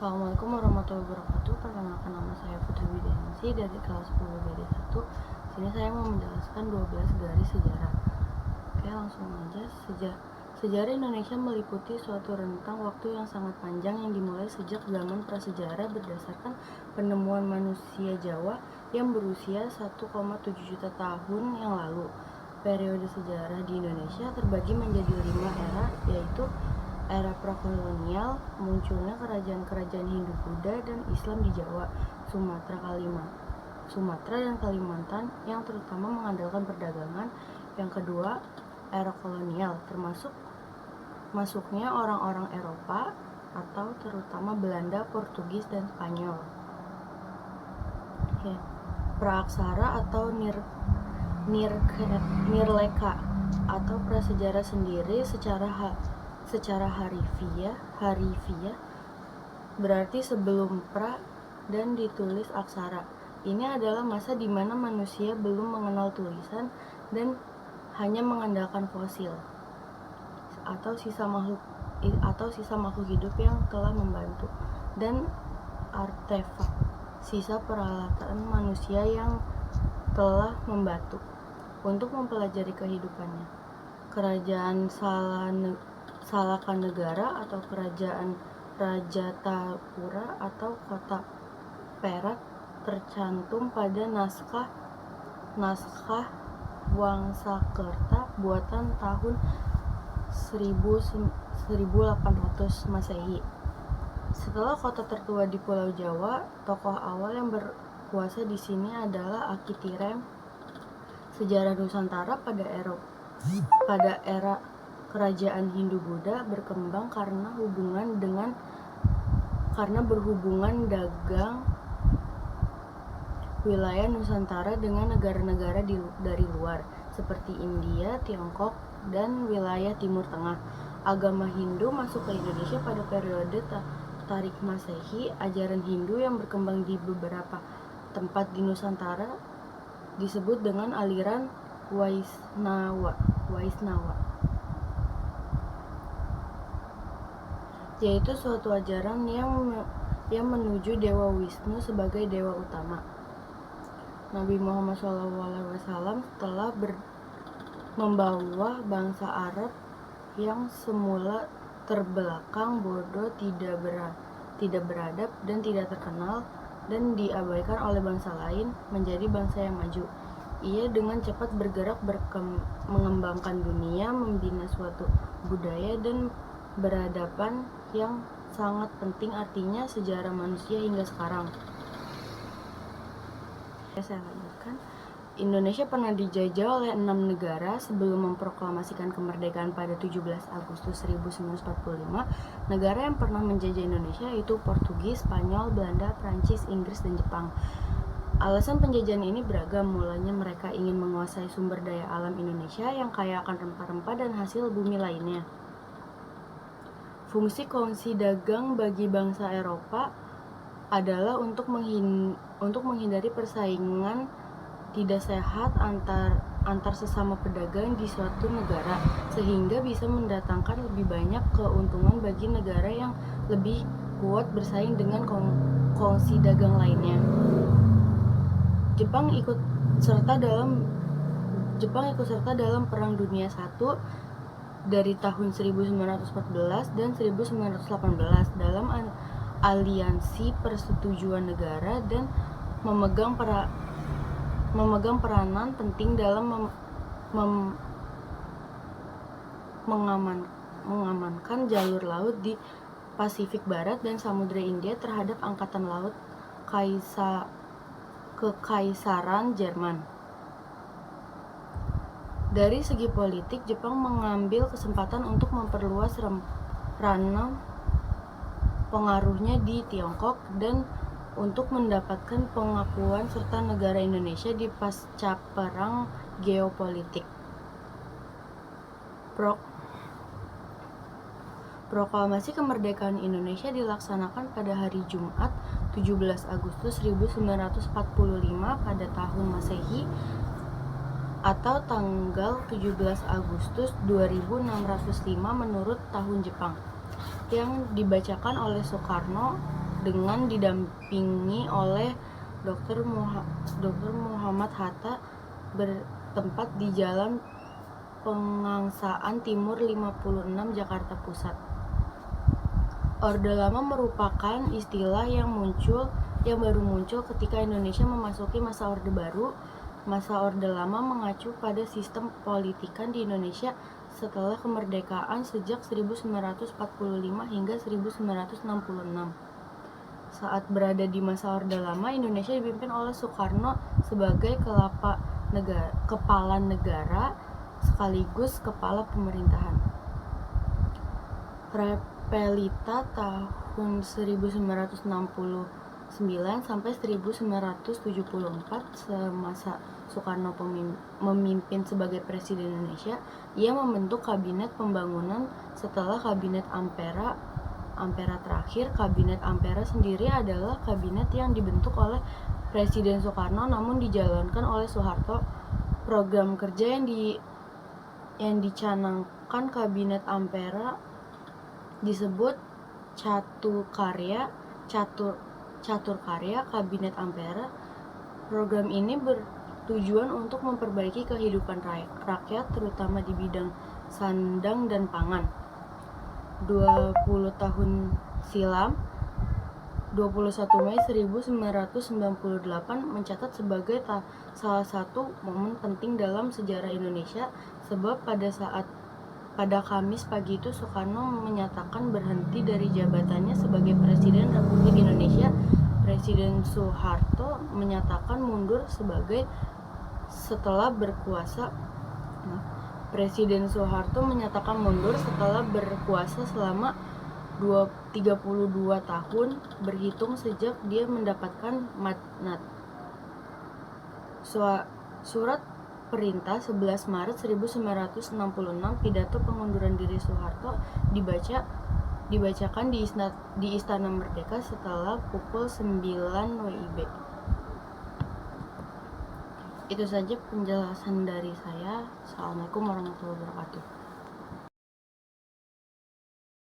Assalamualaikum warahmatullahi wabarakatuh. Perkenalkan, nama saya Putri Widiansi dari kelas 10 BD 1. Sini saya mau menjelaskan 12 garis sejarah. Oke, langsung aja. Sejarah Indonesia meliputi suatu rentang waktu yang sangat panjang yang dimulai sejak zaman prasejarah berdasarkan penemuan manusia Jawa yang berusia 1,7 juta tahun yang lalu. Periode sejarah di Indonesia terbagi menjadi 5 era, yaitu era prakolonial, munculnya kerajaan-kerajaan Hindu-Buddha dan Islam di Jawa, Sumatera dan Kalimantan yang terutama mengandalkan perdagangan. Yang kedua, era kolonial, termasuk masuknya orang-orang Eropa atau terutama Belanda, Portugis, dan Spanyol. Praaksara atau nirleka atau prasejarah sendiri secara harfiah berarti sebelum pra dan ditulis aksara. Ini adalah masa di mana manusia belum mengenal tulisan dan hanya mengandalkan fosil atau sisa makhluk hidup yang telah membantu, dan artefak, sisa peralatan manusia yang telah membantu untuk mempelajari kehidupannya. Kerajaan Salakanegara atau Kerajaan Rajatapura atau Kota Perak tercantum pada naskah Wangsakerta buatan tahun 1800 Masehi. Setelah kota tertua di Pulau Jawa, tokoh awal yang berkuasa di sini adalah Aki Tirem. Sejarah Nusantara pada era kerajaan Hindu-Buddha berkembang karena berhubungan dagang wilayah Nusantara dengan negara-negara dari luar seperti India, Tiongkok, dan wilayah Timur Tengah. Agama Hindu masuk ke Indonesia pada periode Tarik Masehi. Ajaran Hindu yang berkembang di beberapa tempat di Nusantara disebut dengan aliran Waisnawa, yaitu suatu ajaran yang menuju Dewa Wisnu sebagai dewa utama. Nabi Muhammad SAW telah membawa bangsa Arab yang semula terbelakang, bodoh, tidak beradab, dan tidak terkenal, dan diabaikan oleh bangsa lain, menjadi bangsa yang maju. Ia dengan cepat bergerak mengembangkan dunia, membina suatu budaya dan beradaban yang sangat penting, artinya sejarah manusia hingga sekarang. Saya lanjutkan. Indonesia pernah dijajah oleh 6 negara sebelum memproklamasikan kemerdekaan pada 17 Agustus 1945. Negara yang pernah menjajah Indonesia yaitu Portugis, Spanyol, Belanda, Prancis, Inggris, dan Jepang. Alasan penjajahan ini beragam. Mulanya mereka ingin menguasai sumber daya alam Indonesia yang kaya akan rempah-rempah dan hasil bumi lainnya. Fungsi kongsi dagang bagi bangsa Eropa adalah untuk menghindari persaingan tidak sehat antar sesama pedagang di suatu negara, sehingga bisa mendatangkan lebih banyak keuntungan bagi negara yang lebih kuat bersaing dengan kongsi dagang lainnya. Jepang ikut serta dalam Perang Dunia I dari tahun 1914 dan 1918 dalam aliansi persetujuan negara dan memegang peranan penting dalam mengamankan jalur laut di Pasifik Barat dan Samudra India terhadap angkatan laut Kekaisaran Jerman. Dari segi politik, Jepang mengambil kesempatan untuk memperluas ranah pengaruhnya di Tiongkok dan untuk mendapatkan pengakuan serta negara Indonesia di pasca perang geopolitik. Proklamasi kemerdekaan Indonesia dilaksanakan pada hari Jumat 17 Agustus 1945 pada tahun Masehi atau tanggal 17 Agustus 2605 menurut tahun Jepang, yang dibacakan oleh Soekarno dengan didampingi oleh Dr. Muhammad Hatta bertempat di Jalan Pengangsaan Timur 56 Jakarta Pusat. Orde Lama merupakan istilah yang baru muncul ketika Indonesia memasuki masa Orde Baru. Masa Orde Lama mengacu pada sistem politikan di Indonesia setelah kemerdekaan sejak 1945 hingga 1966. Saat berada di masa Orde Lama, Indonesia dipimpin oleh Soekarno sebagai kepala negara sekaligus kepala pemerintahan. Repelita tahun 1969 sampai 1974, semasa Soekarno memimpin sebagai Presiden Indonesia, ia membentuk Kabinet Pembangunan. Setelah Kabinet Ampera terakhir, Kabinet Ampera sendiri adalah kabinet yang dibentuk oleh Presiden Soekarno namun dijalankan oleh Soeharto. Program kerja yang dicanangkan Kabinet Ampera disebut Catur Karya Kabinet Ampera. Program ini bertujuan untuk memperbaiki kehidupan rakyat terutama di bidang sandang dan pangan. 20 tahun silam, 21 Mei 1998 mencatat sebagai salah satu momen penting dalam sejarah Indonesia, sebab pada Kamis pagi itu Soekarno menyatakan berhenti dari jabatannya sebagai Presiden Republik Indonesia. Presiden Soeharto menyatakan mundur setelah berkuasa selama 32 tahun berhitung sejak dia mendapatkan mandat. Surat Perintah 11 Maret 1966, pidato pengunduran diri Soeharto dibacakan di Istana Merdeka setelah pukul 9 WIB. Itu saja penjelasan dari saya. Assalamualaikum warahmatullahi wabarakatuh.